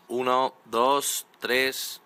Uno, dos, tres.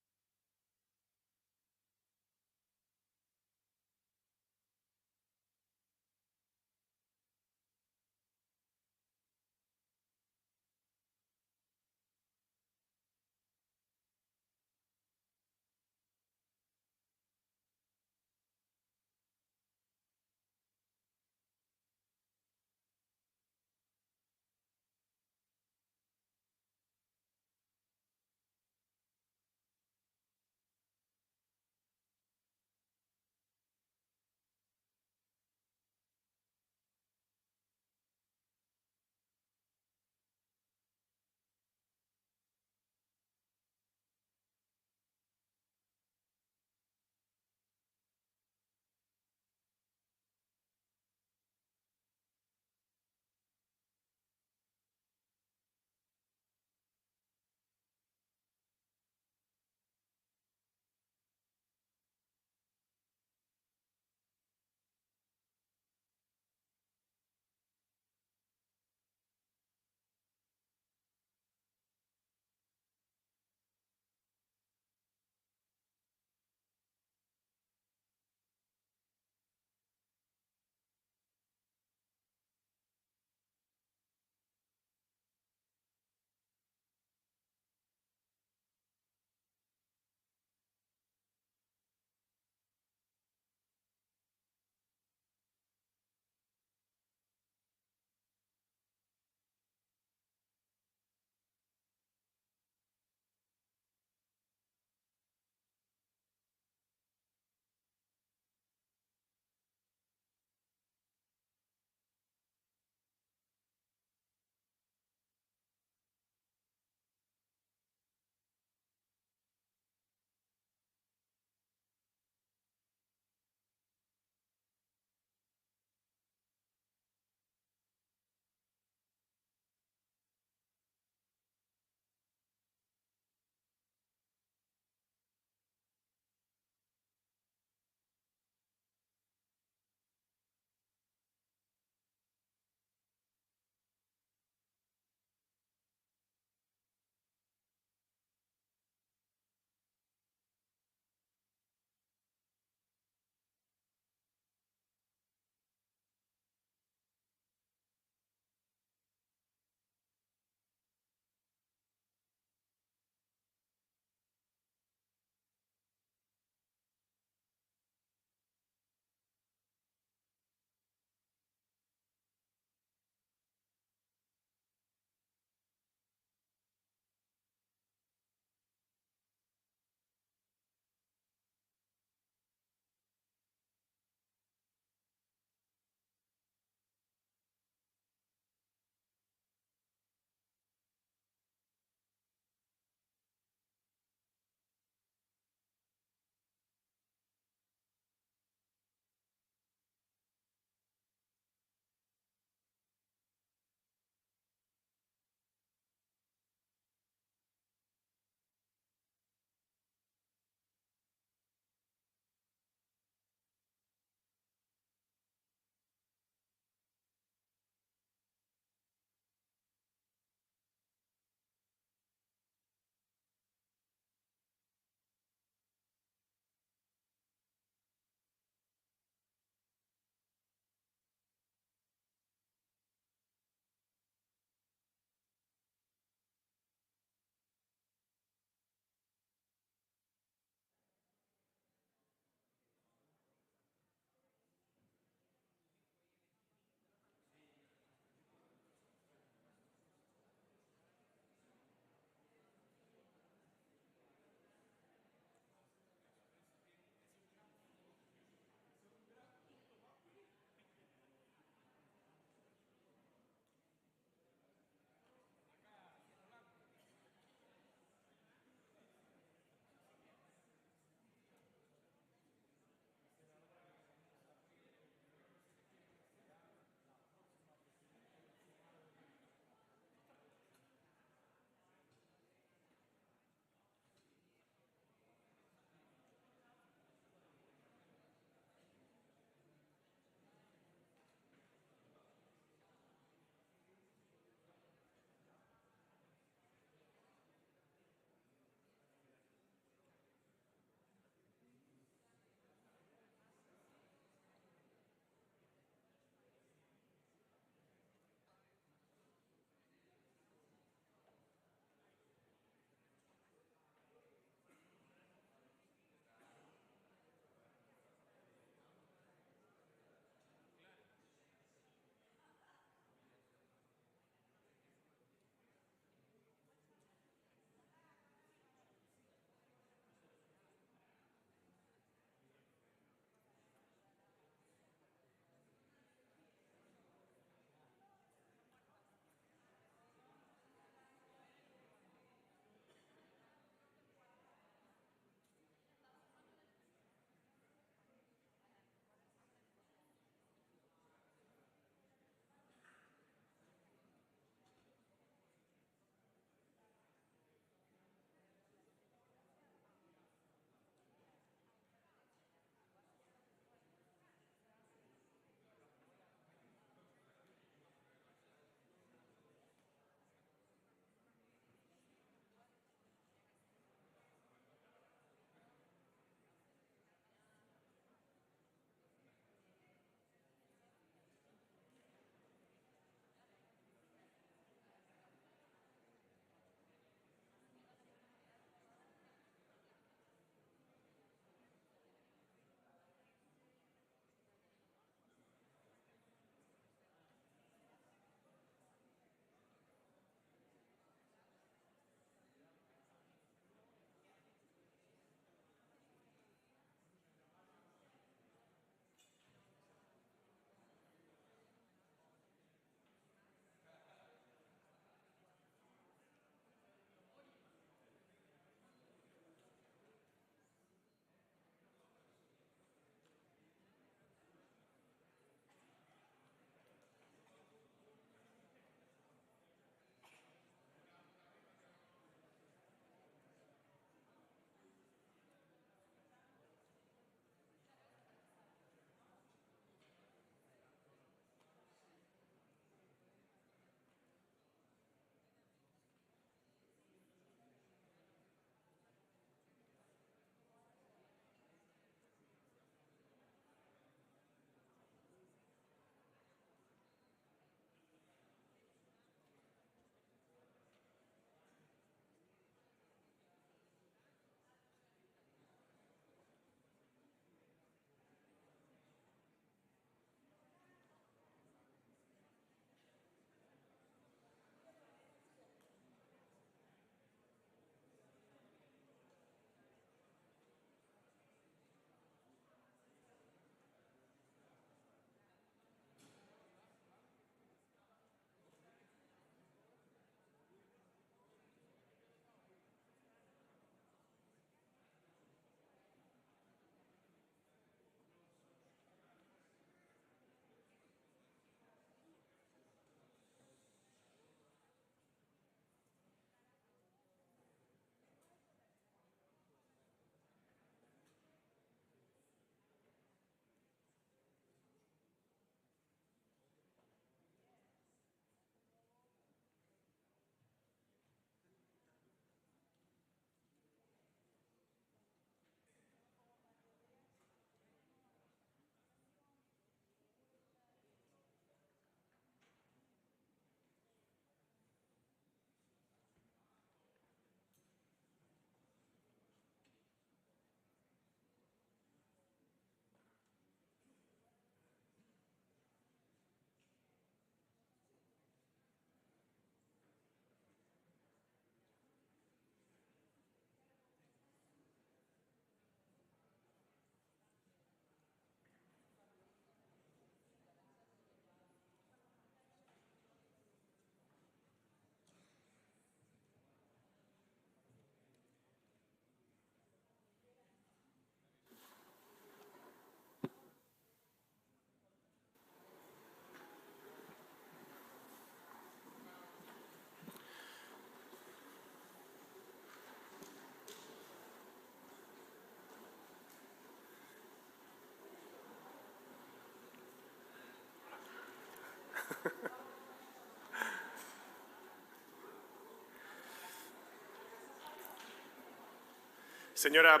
Señora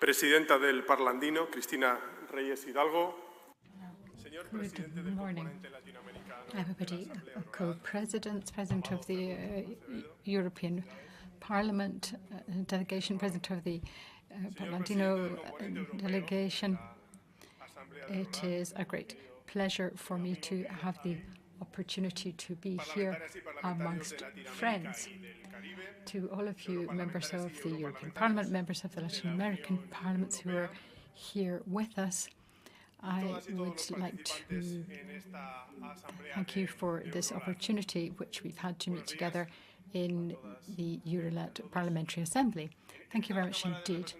Presidenta del Parlamento, Cristina Reyes Hidalgo. Señor Presidente del Componente Latinoamericano. Everybody, co-presidents, President of the European Parliament delegation, President of the Parlamentino delegation. It is a great pleasure for me to have the opportunity to be here amongst friends. To all of you members of the European Parliament, members of the Latin American parliaments who are here with us, I would like to thank you for this opportunity which we've had to meet together in the EuroLat Parliamentary Assembly. Thank you very much indeed.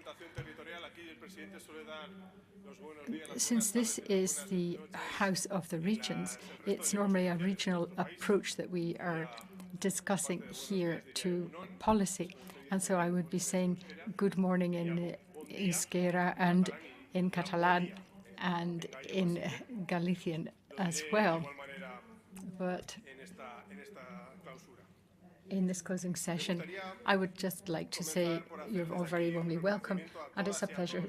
Since this is the House of the Regions, it's normally a regional approach that we are discussing here to policy. And so I would be saying good morning in Euskera and in Catalan and in Galician as well. But in this closing session, I would just like to say you're all very warmly welcome, and it's a pleasure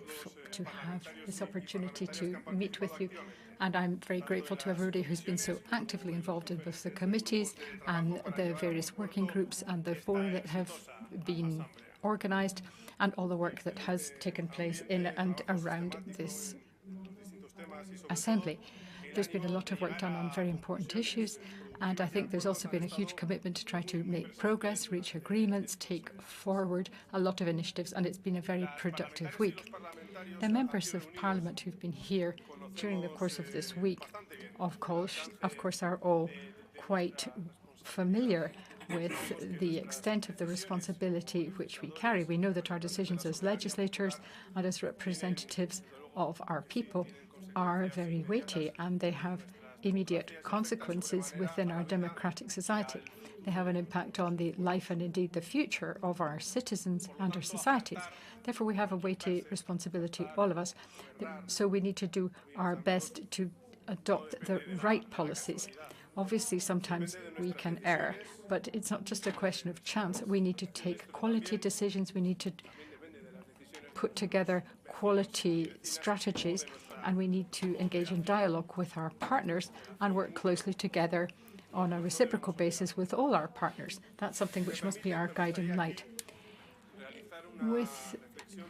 to have this opportunity to meet with you. And I'm very grateful to everybody who's been so actively involved in both the committees and the various working groups and the fora that have been organised, and all the work that has taken place in and around this Assembly. There's been a lot of work done on very important issues, and I think there's also been a huge commitment to try to make progress, reach agreements, take forward a lot of initiatives, and it's been a very productive week. The members of Parliament who've been here during the course of this week, of course, are all quite familiar with the extent of the responsibility which we carry. We know that our decisions as legislators and as representatives of our people are very weighty, and they have immediate consequences within our democratic society. They have an impact on the life and indeed the future of our citizens and our societies. Therefore, we have a weighty responsibility, all of us. So we need to do our best to adopt the right policies. Obviously, sometimes we can err, but it's not just a question of chance. We need to take quality decisions. We need to put together quality strategies, and we need to engage in dialogue with our partners and work closely together on a reciprocal basis with all our partners. That's something which must be our guiding light. With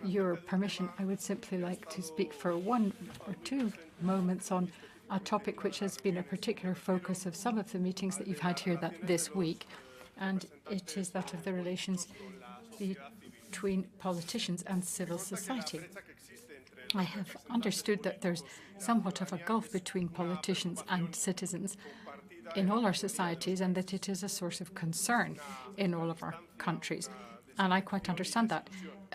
your permission, I would simply like to speak for 1 or 2 moments on a topic which has been a particular focus of some of the meetings that you've had here this week, and it is that of the relations between politicians and civil society. I have understood that there's somewhat of a gulf between politicians and citizens in all our societies, and that it is a source of concern in all of our countries. And I quite understand that.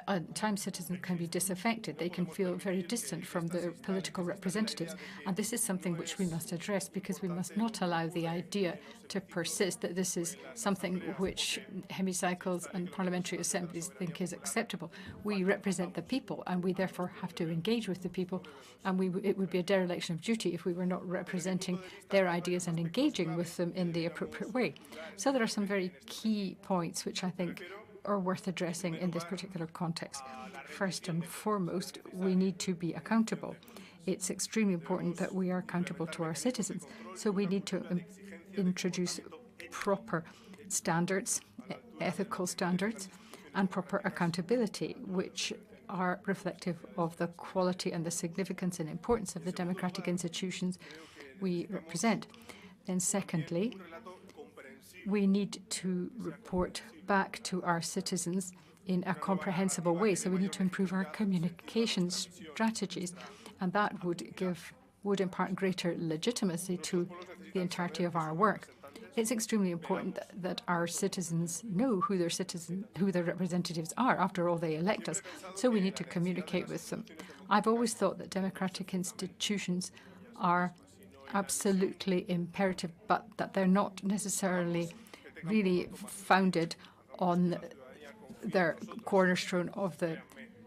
At times, citizens can be disaffected. They can feel very distant from their political representatives. And this is something which we must address, because we must not allow the idea to persist that this is something which hemicycles and parliamentary assemblies think is acceptable. We represent the people, and we therefore have to engage with the people. And it would be a dereliction of duty if we were not representing their ideas and engaging with them in the appropriate way. So there are some very key points which I think are worth addressing in this particular context. First and foremost, we need to be accountable. It's extremely important that we are accountable to our citizens. So we need to introduce proper standards, ethical standards, and proper accountability, which are reflective of the quality and the significance and importance of the democratic institutions we represent. Then secondly, we need to report back to our citizens in a comprehensible way. So we need to improve our communication strategies, and that would impart greater legitimacy to the entirety of our work. It's extremely important that our citizens know who their representatives are. After all, they elect us, so we need to communicate with them. I've always thought that democratic institutions are absolutely imperative, but that they're not necessarily really founded on their cornerstone of the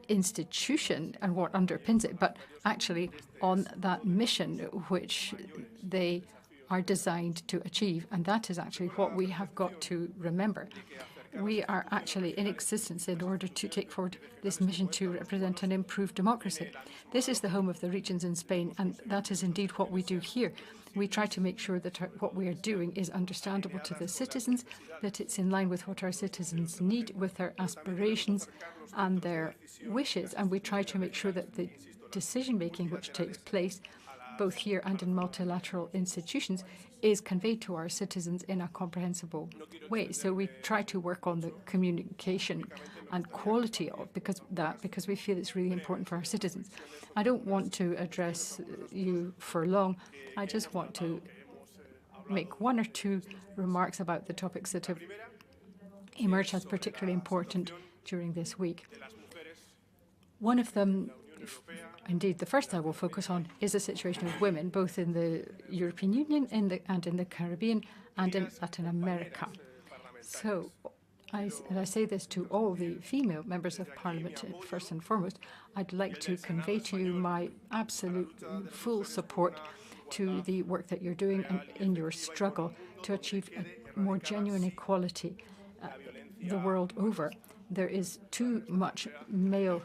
institution and what underpins it, but actually on that mission which they are designed to achieve. And that is actually what we have got to remember. We are actually in existence in order to take forward this mission to represent an improved democracy. This is the home of the regions in Spain, and that is indeed what we do here. We try to make sure that what we are doing is understandable to the citizens, that it's in line with what our citizens need, with their aspirations and their wishes. And we try to make sure that the decision-making which takes place, both here and in multilateral institutions, is conveyed to our citizens in a comprehensible way. So we try to work on the communication and quality of because we feel it's really important for our citizens. I don't want to address you for long. I just want to make one or two remarks about the topics that have emerged as particularly important during this week. One of them, indeed the first I will focus on, is the situation of women, both in the European Union and in the Caribbean and in Latin America. So, I say this to all the female members of Parliament. First and foremost, I'd like to convey to you my absolute full support to the work that you're doing and in your struggle to achieve a more genuine equality the world over. There is too much male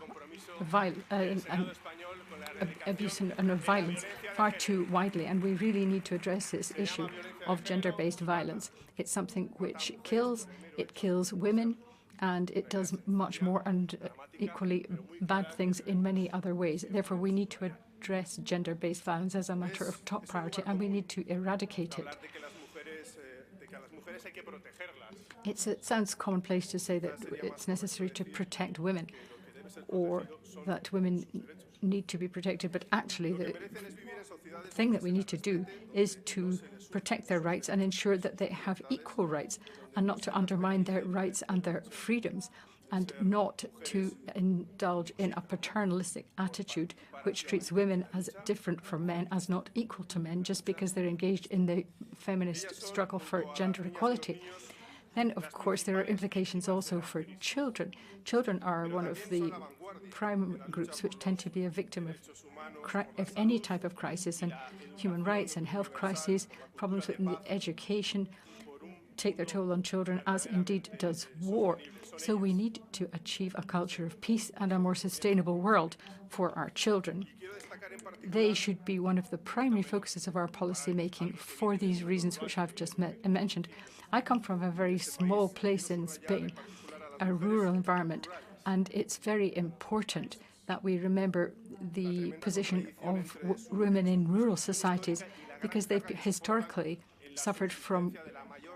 abuse and violence far too widely, and we really need to address this issue of gender-based violence. It's something which kills. It kills women, and it does much more and equally bad things in many other ways. Therefore, we need to address gender-based violence as a matter of top priority, and we need to eradicate it. It sounds commonplace to say that it's necessary to protect women or that women need to be protected, but actually the thing that we need to do is to protect their rights and ensure that they have equal rights, and not to undermine their rights and their freedoms, and not to indulge in a paternalistic attitude which treats women as different from men, as not equal to men, just because they're engaged in the feminist struggle for gender equality. Then, of course, there are implications also for children. Children are one of the prime groups which tend to be a victim of any type of crisis, and human rights and health crises, problems with education take their toll on children, as indeed does war. So we need to achieve a culture of peace and a more sustainable world for our children. They should be one of the primary focuses of our policy making for these reasons which I've just mentioned. I come from a very small place in Spain, a rural environment, and it's very important that we remember the position of women in rural societies, because they've historically suffered from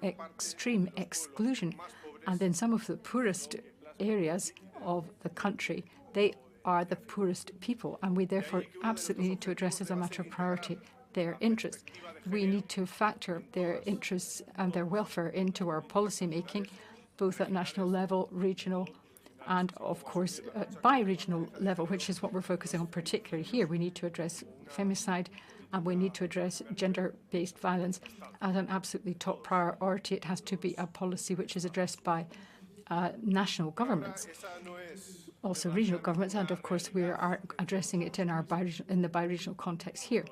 extreme exclusion. And in some of the poorest areas of the country, they are the poorest people, and we therefore absolutely need to address as a matter of priority their interests. We need to factor their interests and their welfare into our policy making, both at national level, regional, and of course bi-regional level, which is what we're focusing on particularly here. We need to address femicide, and we need to address gender-based violence as an absolutely top priority. It has to be a policy which is addressed by national governments, also regional governments, and of course we are addressing it in the bi-regional context here,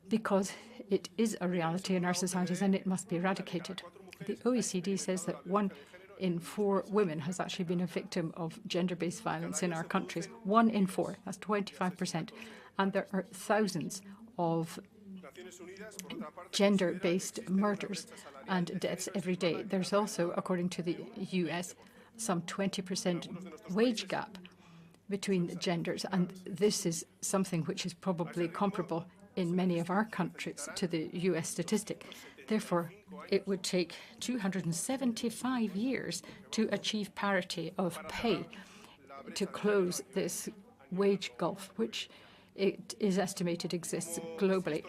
because it is a reality in our societies and it must be eradicated. The OECD says that 1 in 4 women has actually been a victim of gender-based violence in our countries. 1 in 4, that's 25%. And there are thousands of gender-based murders and deaths every day. There's also, according to the US, some 20% wage gap between the genders, and this is something which is probably comparable in many of our countries to the US statistic. Therefore, it would take 275 years to achieve parity of pay, to close this wage gulf, which it is estimated exists globally.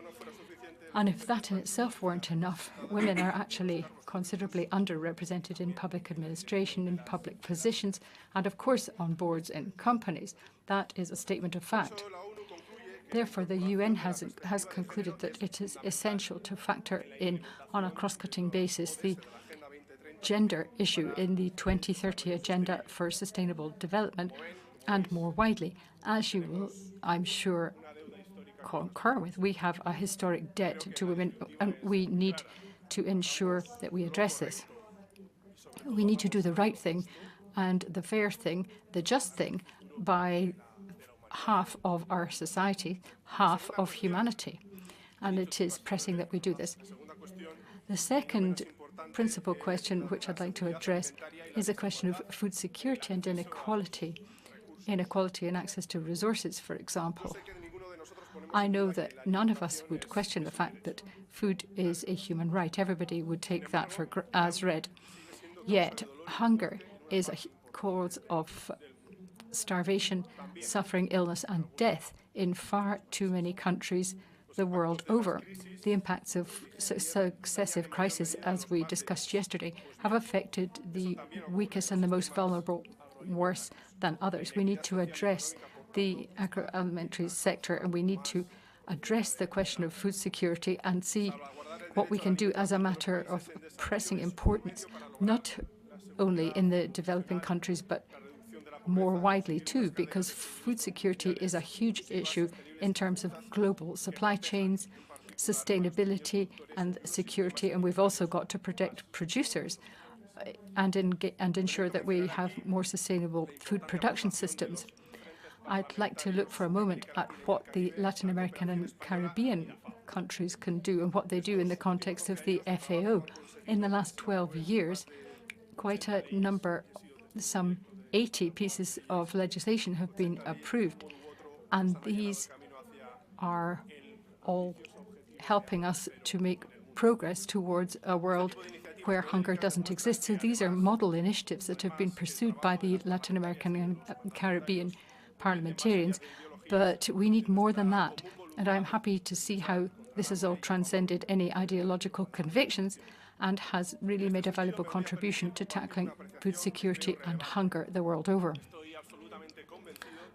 And if that in itself weren't enough, women are actually considerably underrepresented in public administration, in public positions, and of course on boards in companies. That is a statement of fact. Therefore, the UN has concluded that it is essential to factor in, on a cross-cutting basis, the gender issue in the 2030 Agenda for Sustainable Development, and more widely. As you will, I'm sure, concur with. We have a historic debt to women, and we need to ensure that we address this. We need to do the right thing and the fair thing, the just thing, by half of our society, half of humanity. And it is pressing that we do this. The second principal question which I'd like to address is a question of food security and inequality in access to resources, for example. I know that none of us would question the fact that food is a human right. Everybody would take that as read. Yet hunger is a cause of starvation, suffering, illness and death in far too many countries the world over. The impacts of successive crises, as we discussed yesterday, have affected the weakest and the most vulnerable worse than others. We need to address the agroalimentary sector, and we need to address the question of food security and see what we can do as a matter of pressing importance, not only in the developing countries, but more widely too, because food security is a huge issue in terms of global supply chains, sustainability and security, and we've also got to protect producers and ensure that we have more sustainable food production systems. I'd like to look for a moment at what the Latin American and Caribbean countries can do and what they do in the context of the FAO. In the last 12 years, quite a number, some 80 pieces of legislation have been approved, and these are all helping us to make progress towards a world where hunger doesn't exist. So these are model initiatives that have been pursued by the Latin American and Caribbean parliamentarians, but we need more than that. And I'm happy to see how this has all transcended any ideological convictions and has really made a valuable contribution to tackling food security and hunger the world over.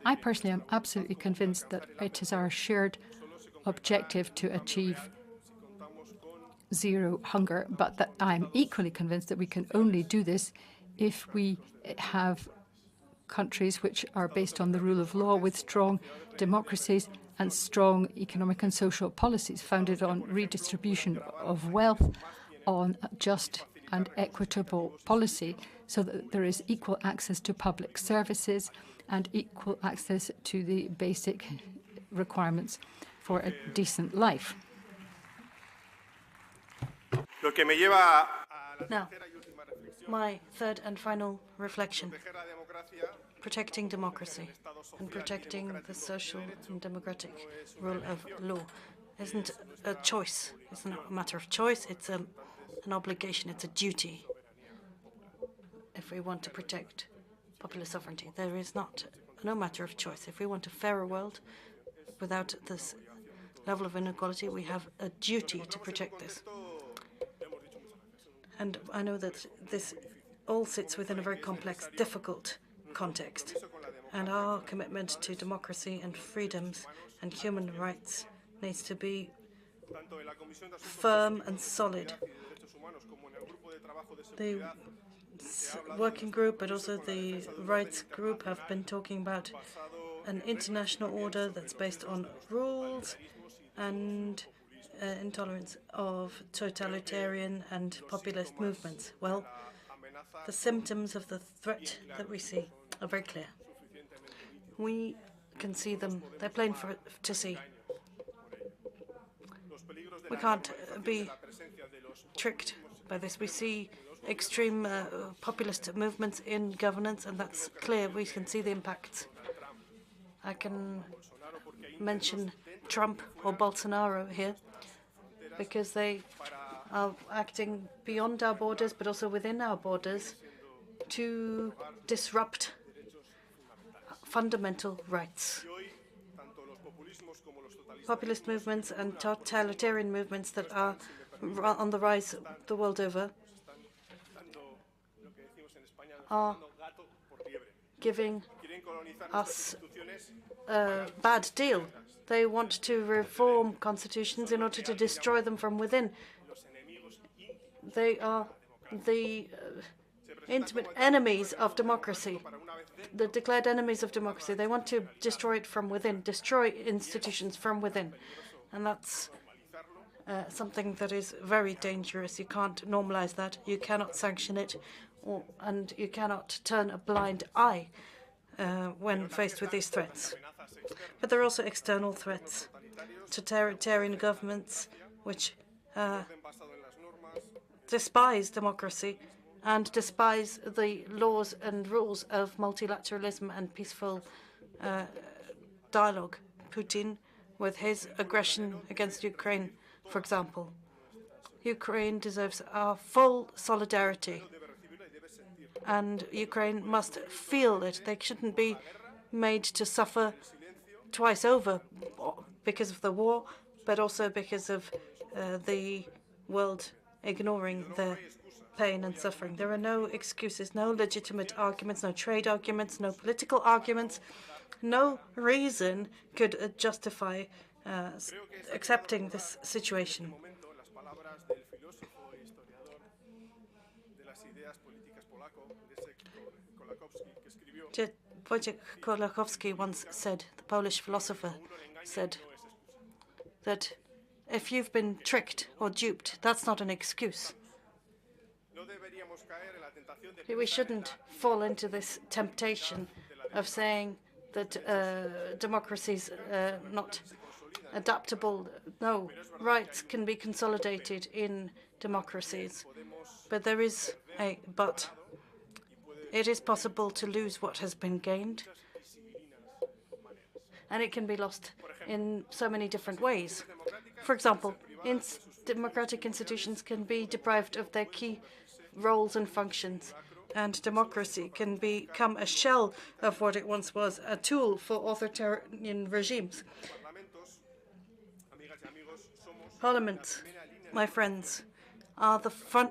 I personally am absolutely convinced that it is our shared objective to achieve zero hunger, but that I'm equally convinced that we can only do this if we have countries which are based on the rule of law with strong democracies and strong economic and social policies founded on redistribution of wealth, on just and equitable policy, so that there is equal access to public services and equal access to the basic requirements for a decent life. Now, my third and final reflection. Protecting democracy and protecting the social and democratic rule of law isn't a choice. It's not a matter of choice. It's an obligation. It's a duty. If we want to protect popular sovereignty, there is no matter of choice. If we want a fairer world without this level of inequality, we have a duty to protect this. And I know that this all sits within a very complex, difficult context. And our commitment to democracy and freedoms and human rights needs to be firm and solid. The working group, but also the rights group, have been talking about an international order that's based on rules and intolerance of totalitarian and populist movements. Well, the symptoms of the threat that we see are very clear. We can see them. They're plain to see. We can't be tricked by this. We see extreme populist movements in governance, and that's clear. We can see the impacts. I can mention Trump or Bolsonaro here, because they are acting beyond our borders, but also within our borders, to disrupt fundamental rights. Populist movements and totalitarian movements that are on the rise the world over are giving us a bad deal. They want to reform constitutions in order to destroy them from within. They are the intimate enemies of democracy. the declared enemies of democracy. They want to destroy it from within, destroy institutions from within. And that's something that is very dangerous. You can't normalize that. You cannot sanction it, and you cannot turn a blind eye when faced with these threats. But there are also external threats totalitarian governments which despise democracy and despise the laws and rules of multilateralism and peaceful dialogue. Putin, with his aggression against Ukraine, for example. Ukraine deserves our full solidarity, and Ukraine must feel it. They shouldn't be made to suffer twice over because of the war, but also because of the world ignoring their pain and suffering. There are no excuses, no legitimate arguments, no trade arguments, no political arguments. No reason could justify accepting this situation. Wojciech Kolakowski once said, the Polish philosopher said, that if you've been tricked or duped, that's not an excuse. We shouldn't fall into this temptation of saying that democracy's not adaptable. No, rights can be consolidated in democracies. But there is a but. It is possible to lose what has been gained, and it can be lost in so many different ways. For example, democratic institutions can be deprived of their key roles and functions, and democracy can become a shell of what it once was, a tool for authoritarian regimes. Parliaments, my friends, are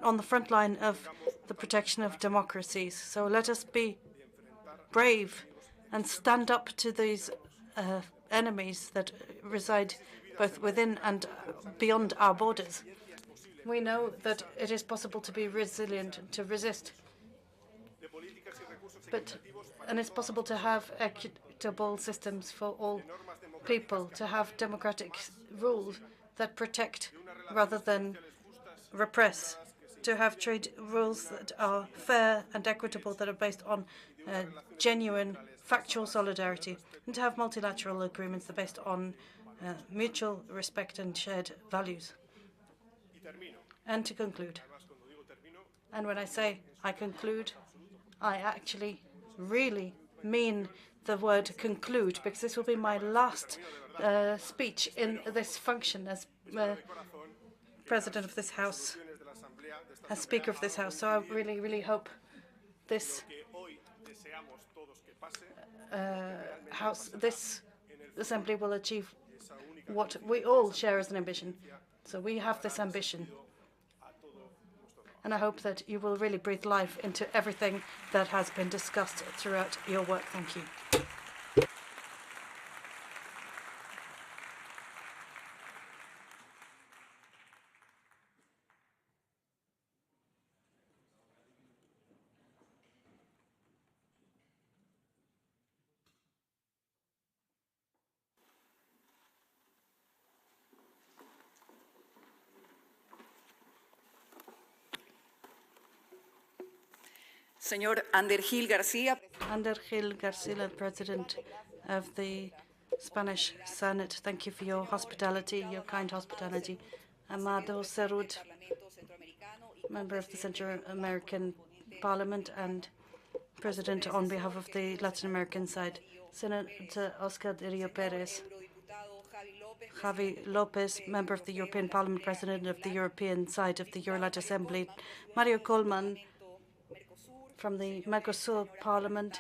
on the front line of the protection of democracies. So let us be brave and stand up to these enemies that reside both within and beyond our borders. We know that it is possible to be resilient, to resist. And it's possible to have equitable systems for all people, to have democratic rules that protect rather than repress, to have trade rules that are fair and equitable, that are based on genuine factual solidarity, and to have multilateral agreements that are based on mutual respect and shared values. And to conclude, and when I say I conclude, I actually really mean the word conclude, because this will be my last speech in this function as President of this House, as Speaker of this House. So I really, really hope this this Assembly will achieve what we all share as an ambition. So we have this ambition. And I hope that you will really breathe life into everything that has been discussed throughout your work. Thank you. Señor Ander Gil García. Ander Gil García, President of the Spanish Senate, thank you for your hospitality, your kind hospitality. Amado Cerud, member of the Central American Parliament and President on behalf of the Latin American side. Senator Oscar de Rio Perez. Javi López, member of the European Parliament, President of the European side of the EuroLat Assembly. Mario Colman, from the Mercosur Parliament,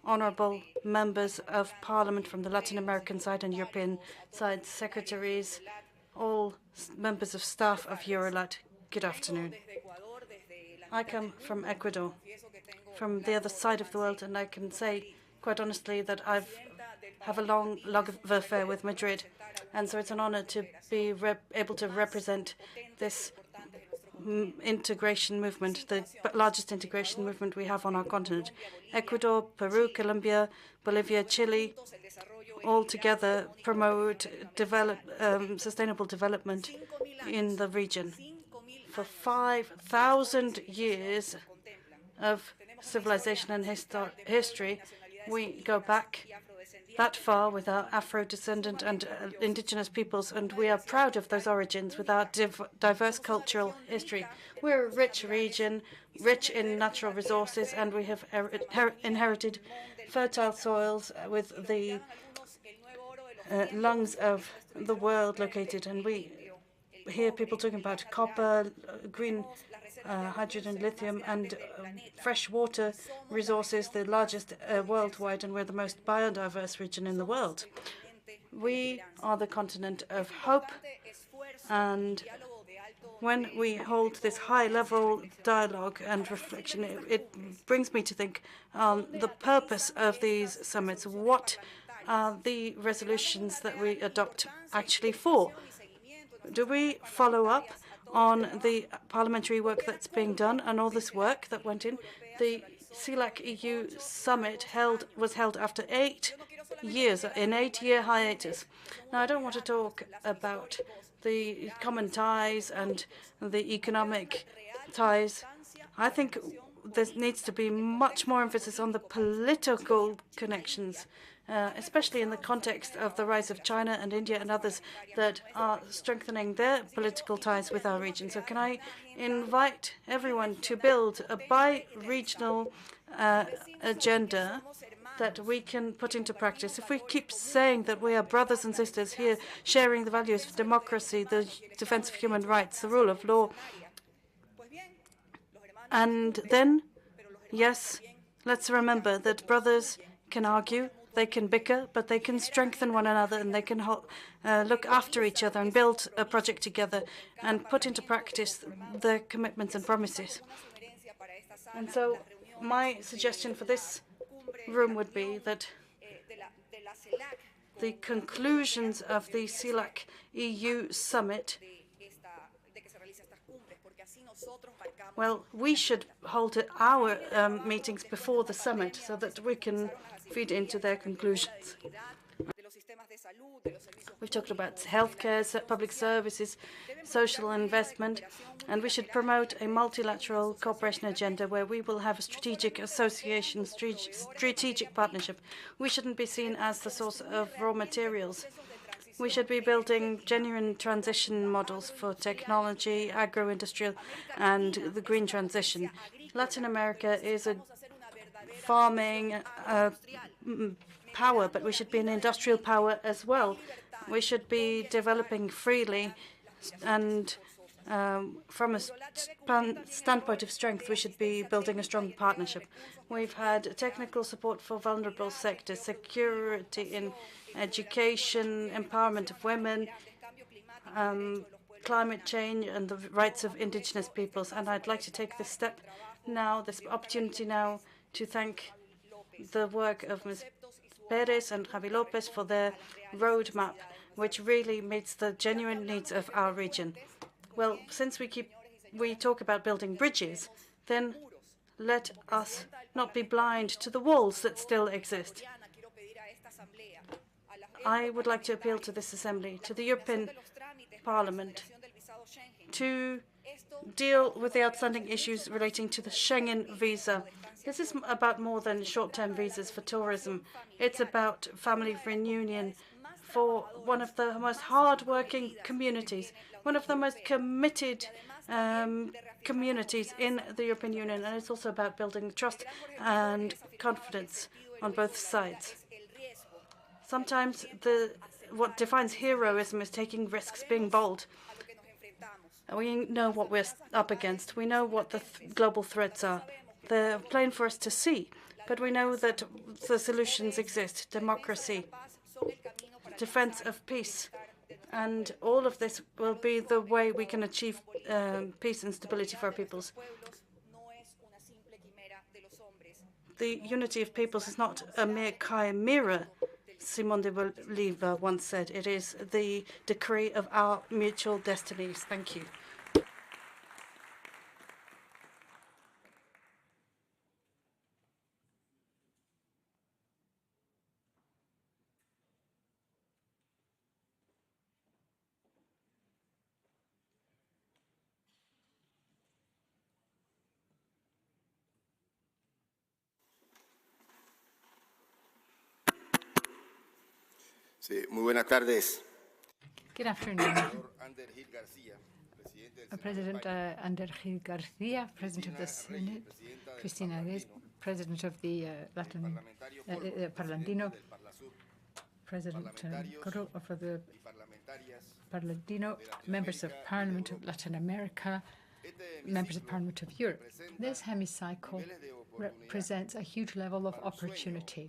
honourable members of Parliament from the Latin American side and European side, secretaries, all members of staff of EuroLat, good afternoon. I come from Ecuador, from the other side of the world, and I can say quite honestly that I have a long love affair with Madrid, and so it's an honour to be able to represent this integration movement, the largest integration movement we have on our continent. Ecuador, Peru, Colombia, Bolivia, Chile, all together promote sustainable development in the region. For 5,000 years of civilization and history, we go back that far with our Afro-descendant and indigenous peoples, and we are proud of those origins with our diverse cultural history. We're a rich region, rich in natural resources, and we have inherited fertile soils with the lungs of the world located. And we hear people talking about copper, green hydrogen, lithium, and fresh water resources, the largest worldwide, and we're the most biodiverse region in the world. We are the continent of hope, and when we hold this high-level dialogue and reflection, it brings me to think the purpose of these summits. What are the resolutions that we adopt actually for? Do we follow up on the parliamentary work that's being done and all this work that went in? The CELAC EU summit was held after 8 years, in 8-year hiatus. Now, I don't want to talk about the common ties and the economic ties. I think there needs to be much more emphasis on the political connections, especially in the context of the rise of China and India and others that are strengthening their political ties with our region. So can I invite everyone to build a bi-regional agenda that we can put into practice? If we keep saying that we are brothers and sisters here, sharing the values of democracy, the defense of human rights, the rule of law, and then, yes, let's remember that brothers can argue, they can bicker, but they can strengthen one another, and they can look after each other and build a project together and put into practice their commitments and promises. And so my suggestion for this room would be that the conclusions of the CELAC EU summit, well, we should hold our meetings before the summit so that we can feed into their conclusions. We've talked about healthcare, public services, social investment, and we should promote a multilateral cooperation agenda where we will have a strategic association, strategic partnership. We shouldn't be seen as the source of raw materials. We should be building genuine transition models for technology, agro-industrial, and the green transition. Latin America is a farming power, but we should be an industrial power as well. We should be developing freely, and from a standpoint of strength, we should be building a strong partnership. We've had technical support for vulnerable sectors, security in education, empowerment of women, climate change, and the rights of indigenous peoples. And I'd like to take this step now, this opportunity now, to thank the work of Ms. Perez and Javi Lopez for their roadmap, which really meets the genuine needs of our region. Well, since we talk about building bridges, then let us not be blind to the walls that still exist. I would like to appeal to this Assembly, to the European Parliament, to deal with the outstanding issues relating to the Schengen visa. This is about more than short-term visas for tourism. It's about family reunion for one of the most hard-working communities, one of the most committed communities in the European Union. And it's also about building trust and confidence on both sides. Sometimes what defines heroism is taking risks, being bold. We know what we're up against. We know what the global threats are. They're plain for us to see, but we know that the solutions exist: democracy, defense of peace, and all of this will be the way we can achieve peace and stability for our peoples. The unity of peoples is not a mere chimera, Simón de Bolívar once said. It is the decree of our mutual destinies. Thank you. Sí, muy buenas tardes. Good afternoon. President Ander Gil Garcia, President of the Senate, Cristina Reyes, President of the Latin Parlamento, President Coro for the Parlamento, members of Parliament of Latin America, members of Parliament of Europe. This hemicycle represents a huge level of opportunity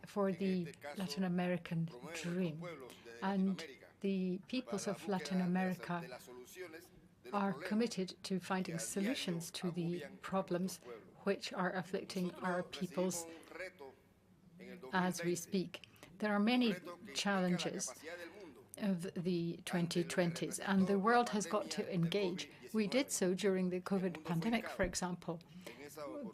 for the Latin American dream. And the peoples of Latin America are committed to finding solutions to the problems which are afflicting our peoples as we speak. There are many challenges of the 2020s, and the world has got to engage. We did so during the COVID pandemic, for example,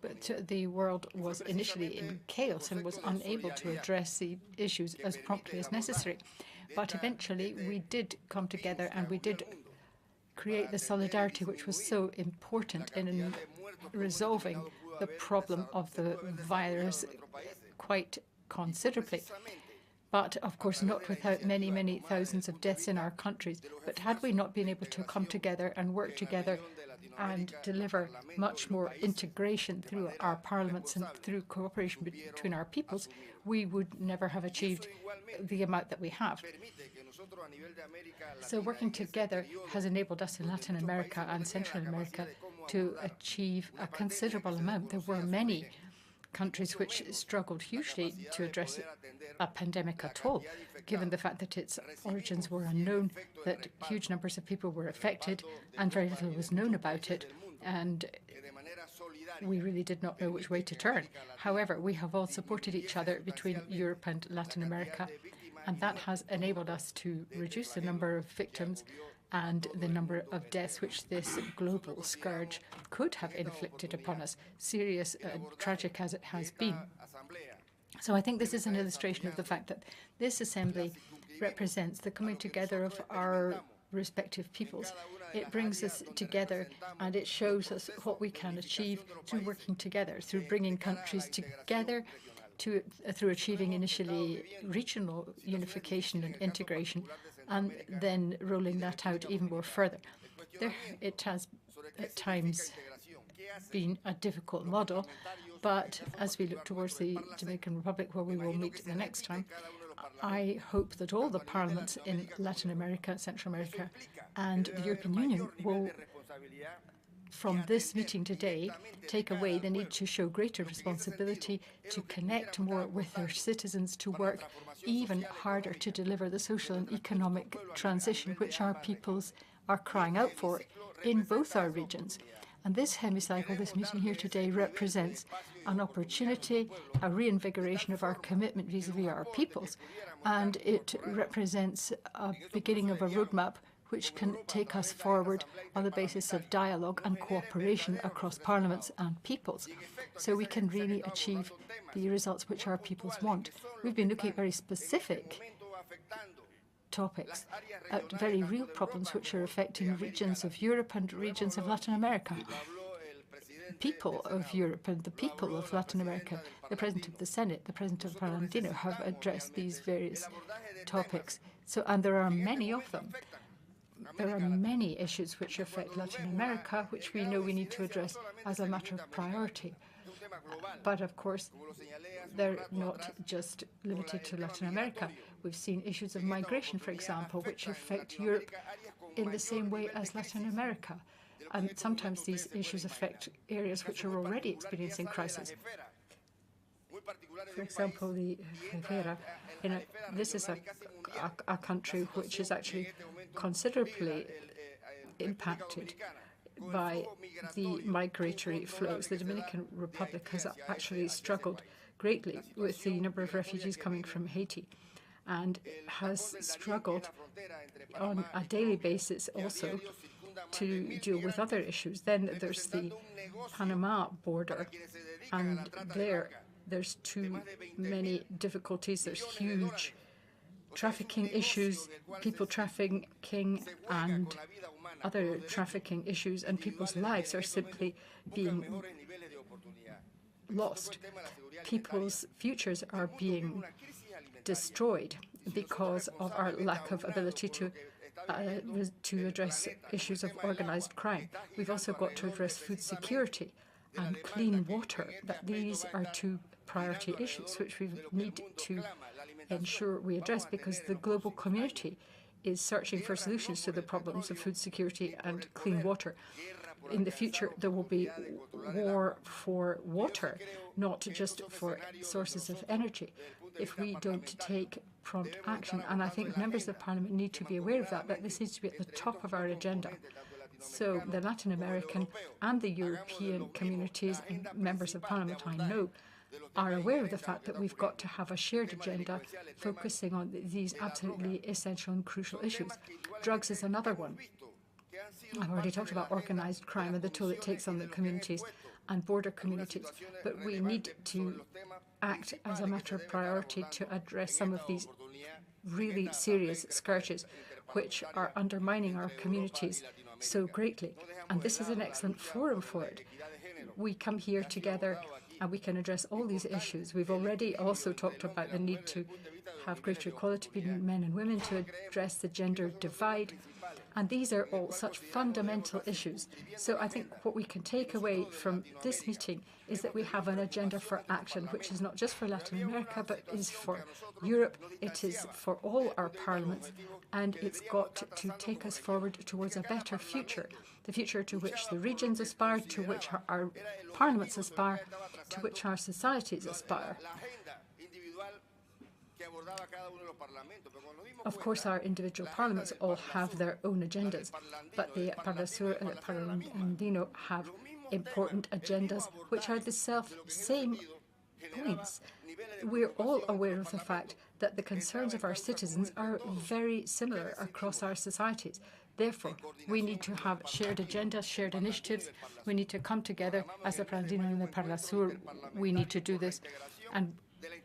but the world was initially in chaos and was unable to address the issues as promptly as necessary. But eventually we did come together and we did create the solidarity which was so important in resolving the problem of the virus quite considerably. But, of course, not without many, many thousands of deaths in our countries. But had we not been able to come together and work together and deliver much more integration through our parliaments and through cooperation between our peoples, we would never have achieved the amount that we have. So working together has enabled us in Latin America and Central America to achieve a considerable amount. There were many countries which struggled hugely to address a pandemic at all, given the fact that its origins were unknown, that huge numbers of people were affected, and very little was known about it, and we really did not know which way to turn. However, we have all supported each other between Europe and Latin America, and that has enabled us to reduce the number of victims and the number of deaths which this global scourge could have inflicted upon us, serious and tragic as it has been. So I think this is an illustration of the fact that this assembly represents the coming together of our respective peoples. It brings us together and it shows us what we can achieve through working together, through bringing countries together, through achieving initially regional unification and integration, and then rolling that out even more further. It has at times been a difficult model, but as we look towards the Dominican Republic, where we will meet the next time, I hope that all the parliaments in Latin America, Central America, and the European Union will, from this meeting today, take away the need to show greater responsibility, to connect more with their citizens, to work even harder to deliver the social and economic transition which our peoples are crying out for in both our regions. And this hemicycle, this meeting here today, represents an opportunity, a reinvigoration of our commitment vis-à-vis our peoples, and it represents a beginning of a roadmap which can take us forward on the basis of dialogue and cooperation across parliaments and peoples, so we can really achieve the results which our peoples want. We've been looking at very specific topics, at very real problems which are affecting regions of Europe and regions of Latin America. People of Europe and the people of Latin America, the President of the Senate, the President of Parlamento, have addressed these various topics. And there are many of them. There are many issues which affect Latin America, which we know we need to address as a matter of priority. But of course, they're not just limited to Latin America. We've seen issues of migration, for example, which affect Europe in the same way as Latin America. And sometimes these issues affect areas which are already experiencing crisis. For example, the Rivera, this is a country which is actually considerably impacted by the migratory flows. The Dominican Republic has actually struggled greatly with the number of refugees coming from Haiti and has struggled on a daily basis also to deal with other issues. Then there's the Panama border, and there's too many difficulties. There's huge trafficking issues, people trafficking and other trafficking issues, and people's lives are simply being lost. People's futures are being destroyed. because of our lack of ability to address issues of organized crime. We've also got to address food security and clean water. That these are two priority issues which we need to ensure we address, because the global community is searching for solutions to the problems of food security and clean water. In the future, there will be war for water, not just for sources of energy, if we don't take prompt action. And I think members of Parliament need to be aware of that this needs to be at the top of our agenda. So the Latin American and the European communities and members of Parliament, I know, are aware of the fact that we've got to have a shared agenda focusing on these absolutely essential and crucial issues. Drugs is another one. I've already talked about organized crime and the toll it takes on the communities and border communities, but we need to act as a matter of priority to address some of these really serious scourges which are undermining our communities so greatly. And this is an excellent forum for it. We come here together and we can address all these issues. We've already also talked about the need to have greater equality between men and women, to address the gender divide. And these are all such fundamental issues. So I think what we can take away from this meeting is that we have an agenda for action, which is not just for Latin America, but is for Europe. It is for all our parliaments, and it's got to take us forward towards a better future, the future to which the regions aspire, to which our parliaments aspire, to which our societies aspire. Of course, our individual parliaments all have their own agendas, but the Parlasur and the Parlamento have important agendas which are the same points. We're all aware of the fact that the concerns of our citizens are very similar across our societies. Therefore, we need to have shared agendas, shared initiatives. We need to come together as the Parlamento and the Parlasur. We need to do this. And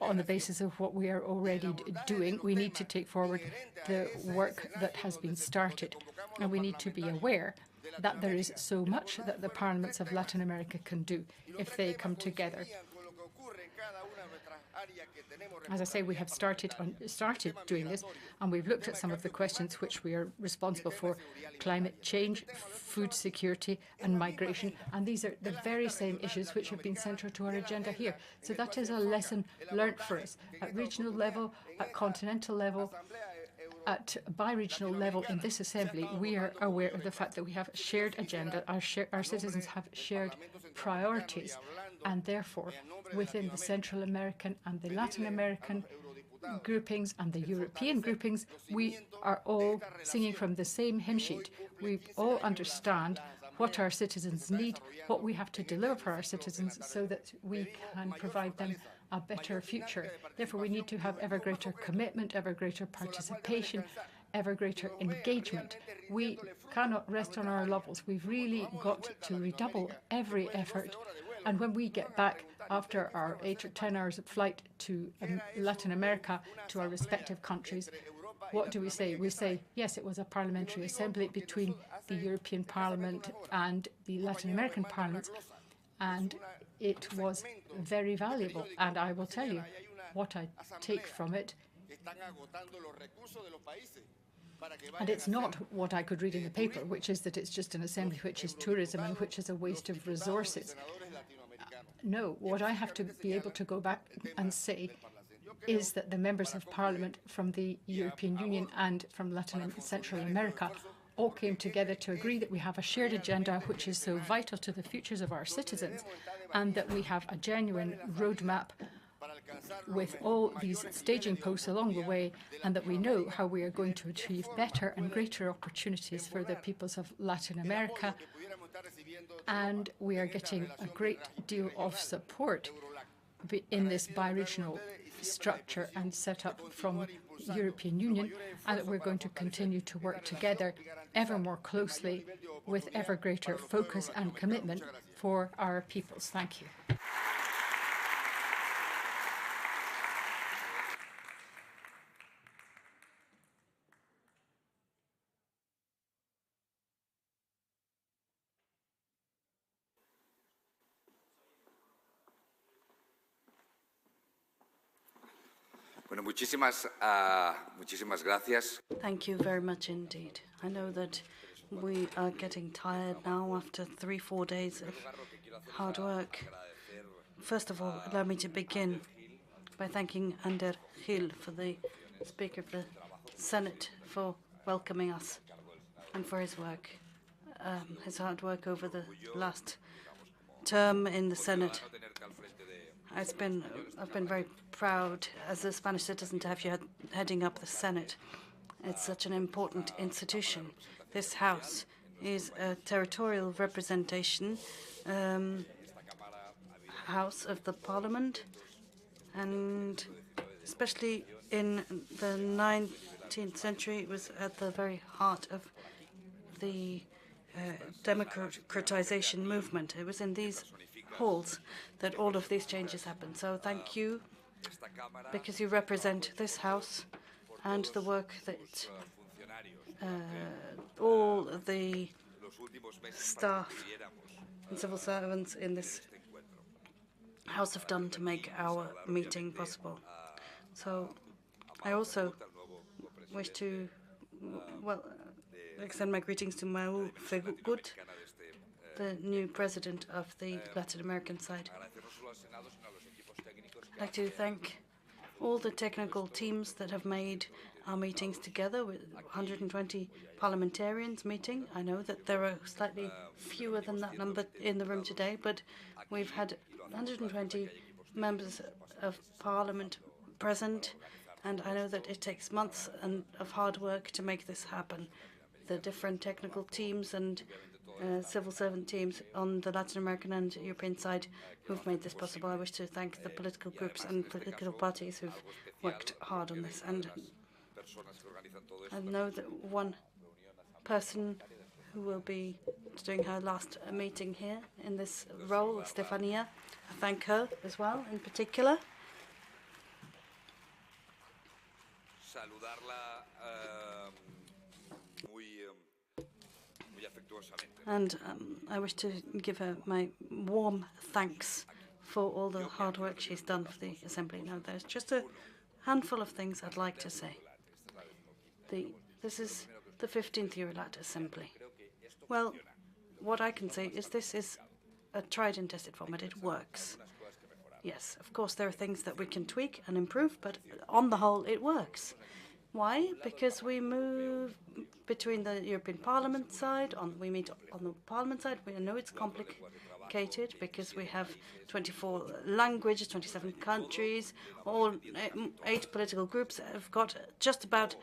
on the basis of what we are already doing, we need to take forward the work that has been started. And we need to be aware that there is so much that the parliaments of Latin America can do if they come together. As I say, we have started doing this, and we've looked at some of the questions which we are responsible for: climate change, food security and migration. And these are the very same issues which have been central to our agenda here. So that is a lesson learnt for us at regional level, at continental level, at bi-regional level in this assembly. We are aware of the fact that we have a shared agenda. Our citizens have shared priorities, and therefore within the Central American and the Latin American groupings and the European groupings, we are all singing from the same hymn sheet. We all understand what our citizens need, what we have to deliver for our citizens so that we can provide them a better future. Therefore, we need to have ever greater commitment, ever greater participation, ever greater engagement. We cannot rest on our laurels. We've really got to redouble every effort. And when we get back after our 8 or 10 hours of flight to Latin America, to our respective countries, what do we say? We say, yes, it was a parliamentary assembly between the European Parliament and the Latin American parliaments, and it was very valuable. And I will tell you what I take from it. And it's not what I could read in the paper, which is that it's just an assembly which is tourism and which is a waste of resources. No, what I have to be able to go back and say is that the members of Parliament from the European Union and from Latin and Central America all came together to agree that we have a shared agenda which is so vital to the futures of our citizens, and that we have a genuine roadmap with all these staging posts along the way, and that we know how we are going to achieve better and greater opportunities for the peoples of Latin America. And we are getting a great deal of support in this bi-regional structure and set up from the European Union, and that we're going to continue to work together ever more closely with ever greater focus and commitment for our peoples. Thank you. Bueno, muchísimas gracias. Thank you very much indeed. I know that we are getting tired now after 3-4 days of hard work. First of all, allow me to begin by thanking Ander Gil, for the Speaker of the Senate, for welcoming us and for his work, his hard work over the last term in the Senate. I've been very proud as a Spanish citizen to have you heading up the Senate. It's such an important institution. This House is a territorial representation House of the Parliament, and especially in the 19th century, it was at the very heart of the democratization movement. It was in these halls that all of these changes happened. So thank you, because you represent this House and the work that all the staff and civil servants in this House have done to make our meeting possible. So I also wish to, extend my greetings to Mau Fegut, the new president of the Latin American side. I'd like to thank all the technical teams that have made our meetings together, with 120 parliamentarians meeting. I know that there are slightly fewer than that number in the room today, but we've had 120 members of parliament present, and I know that it takes months of hard work to make this happen. The different technical teams and civil servant teams on the Latin American and European side who've made this possible. I wish to thank the political groups and political parties who've worked hard on this. And I know that one person who will be doing her last meeting here in this role, Stefania. I thank her as well, in particular. And I wish to give her my warm thanks for all the hard work she's done for the Assembly. Now, there's just a handful of things I'd like to say. This is the 15th EuroLat Assembly. Well, what I can say is this is a tried and tested format. It works. Yes, of course, there are things that we can tweak and improve, but on the whole, it works. Why? Because we move between the European Parliament side, we meet on the Parliament side. We know it's complicated because we have 24 languages, 27 countries, all 8 political groups have got just about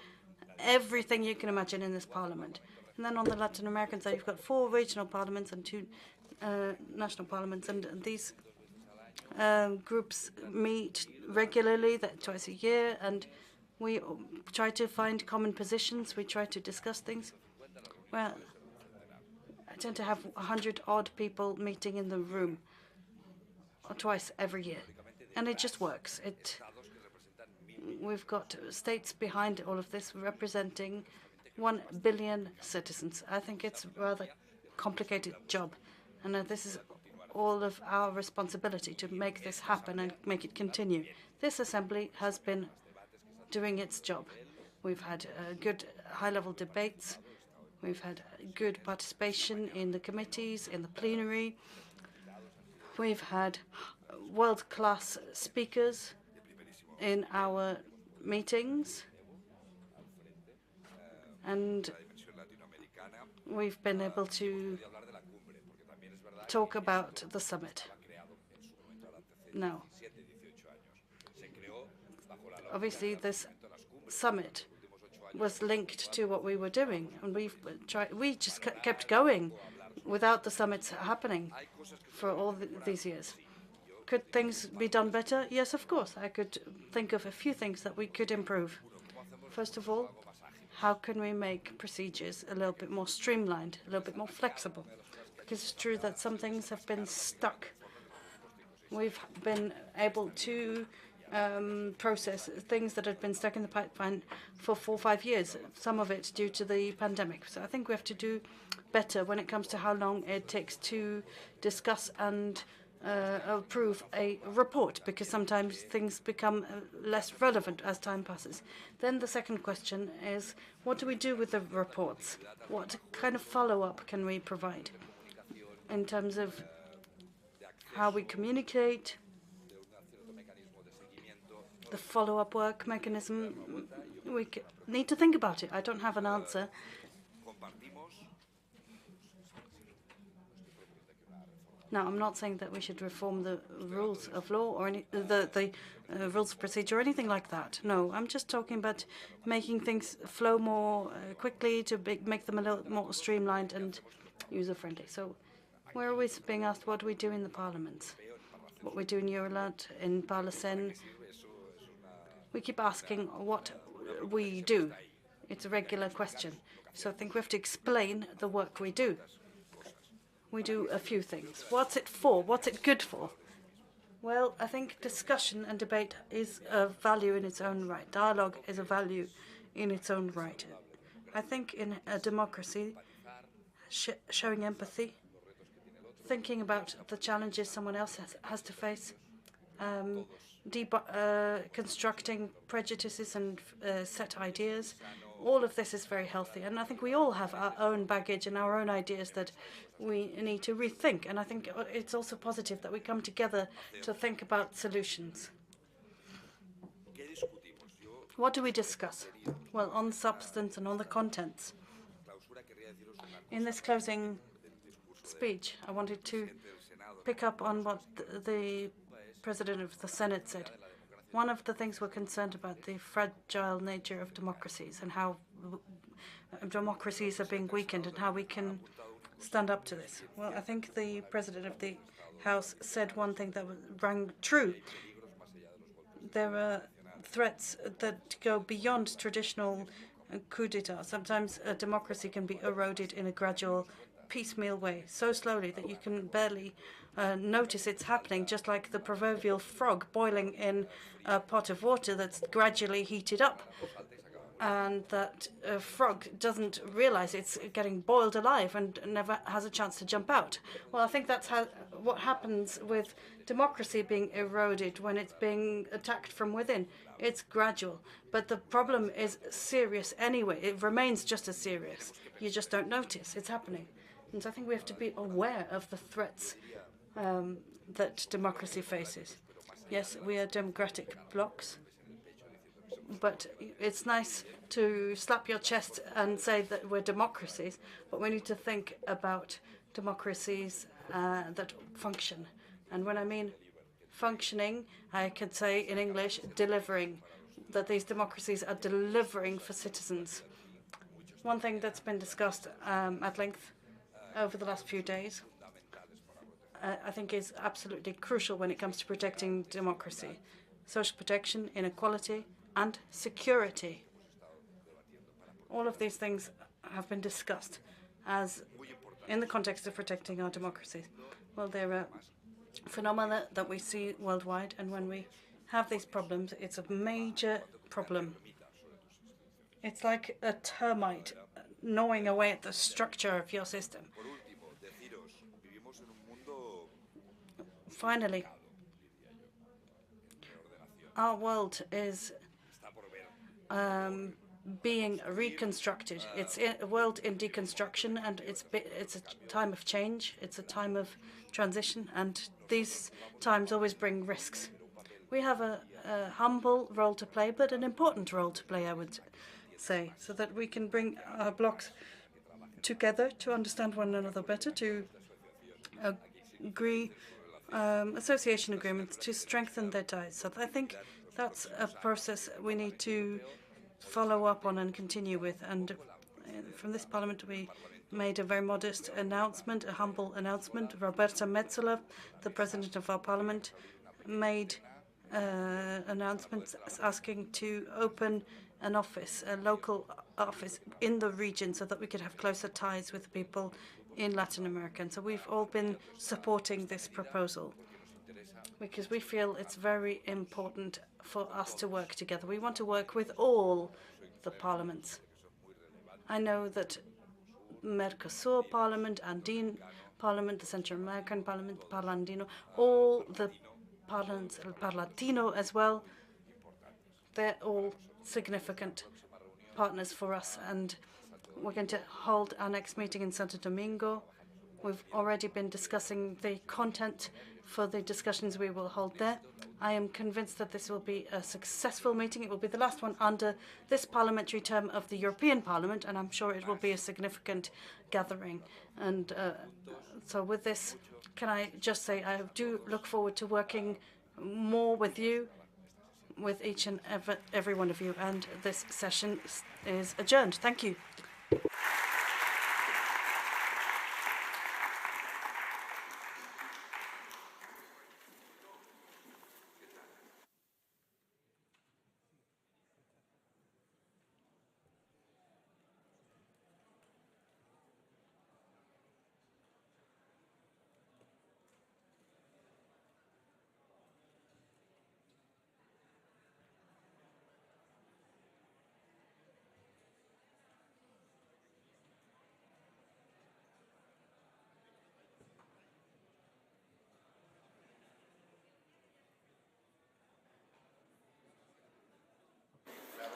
everything you can imagine in this Parliament. And then on the Latin American side, you've got 4 regional parliaments and 2 national parliaments, and these groups meet regularly, twice a year, and we try to find common positions. We try to discuss things. Well, I tend to have 100-odd people meeting in the room twice every year, and it just works. We've got states behind all of this representing 1 billion citizens. I think it's a rather complicated job, and this is all of our responsibility to make this happen and make it continue. This Assembly has been doing its job. We've had good high-level debates. We've had good participation in the committees, in the plenary. We've had world-class speakers in our meetings. And we've been able to talk about the summit. Now, obviously, this summit was linked to what we were doing, and we just kept going without the summits happening for all these years. Could things be done better? Yes, of course. I could think of a few things that we could improve. First of all, how can we make procedures a little bit more streamlined, a little bit more flexible? Because it's true that some things have been stuck. We've been able to process things that had been stuck in the pipeline for 4 or 5 years, some of it due to the pandemic. So I think we have to do better when it comes to how long it takes to discuss and approve a report, because sometimes things become less relevant as time passes. Then the second question is, what do we do with the reports? What kind of follow-up can we provide in terms of how we communicate, the follow-up work mechanism? We need to think about it. I don't have an answer. Now, I'm not saying that we should reform the rules of law or the rules of procedure or anything like that. No, I'm just talking about making things flow more quickly, to make them a little more streamlined and user-friendly. So we're always being asked what we do in the parliaments, what we do in EuroLat, in Parlesen. We keep asking what we do. It's a regular question. So I think we have to explain the work we do. We do a few things. What's it for? What's it good for? Well, I think discussion and debate is a value in its own right. Dialogue is a value in its own right. I think in a democracy, showing empathy, thinking about the challenges someone else has to face, constructing prejudices and set ideas, all of this is very healthy. And I think we all have our own baggage and our own ideas that we need to rethink. And I think it's also positive that we come together to think about solutions. What do we discuss? Well, on substance and on the contents. In this closing speech, I wanted to pick up on what the President of the Senate said. One of the things we're concerned about, the fragile nature of democracies and how democracies are being weakened and how we can stand up to this. Well, I think the President of the House said one thing that rang true. There are threats that go beyond traditional coup d'etat. Sometimes a democracy can be eroded in a gradual, piecemeal way, so slowly that you can barely notice it's happening, just like the proverbial frog boiling in a pot of water that's gradually heated up. And that frog doesn't realize it's getting boiled alive and never has a chance to jump out. Well, I think that's what happens with democracy being eroded when it's being attacked from within. It's gradual. But the problem is serious anyway. It remains just as serious. You just don't notice it's happening. And so I think we have to be aware of the threats that democracy faces. Yes, we are democratic blocs, but it's nice to slap your chest and say that we're democracies, but we need to think about democracies that function. And when I mean functioning, I could say in English, delivering, that these democracies are delivering for citizens. One thing that's been discussed at length over the last few days, I think is absolutely crucial when it comes to protecting democracy. Social protection, inequality, and security. All of these things have been discussed as in the context of protecting our democracies. Well, there are phenomena that we see worldwide, and when we have these problems, it's a major problem. It's like a termite gnawing away at the structure of your system. Finally, our world is being reconstructed. It's a world in deconstruction, and it's a time of change. It's a time of transition, and these times always bring risks. We have a humble role to play, but an important role to play, I would say, so that we can bring our blocs together to understand one another better, to agree association agreements, to strengthen their ties. So I think that's a process we need to follow up on and continue with. And from this Parliament, we made a very modest announcement, a humble announcement. Roberta Metsola, the President of our Parliament, made announcements asking to open an office, a local office in the region, so that we could have closer ties with people in Latin America. And so we've all been supporting this proposal because we feel it's very important for us to work together. We want to work with all the parliaments. I know that Mercosur Parliament, Andine Parliament, the Central American Parliament, Parlandino, all the parliaments, El Parlatino as well. They're all significant partners for us, and we're going to hold our next meeting in Santo Domingo. We've already been discussing the content for the discussions we will hold there. I am convinced that this will be a successful meeting. It will be the last one under this parliamentary term of the European Parliament, and I'm sure it will be a significant gathering. And so with this, can I just say I do look forward to working more with you, with each and every one of you, and this session is adjourned. Thank you.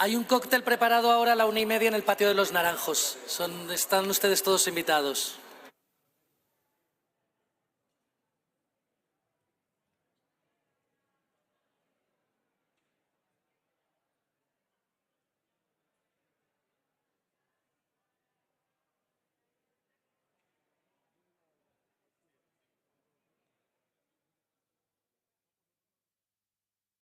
Hay un cóctel preparado ahora a la 1:30 en el patio de los Naranjos. Están ustedes todos invitados.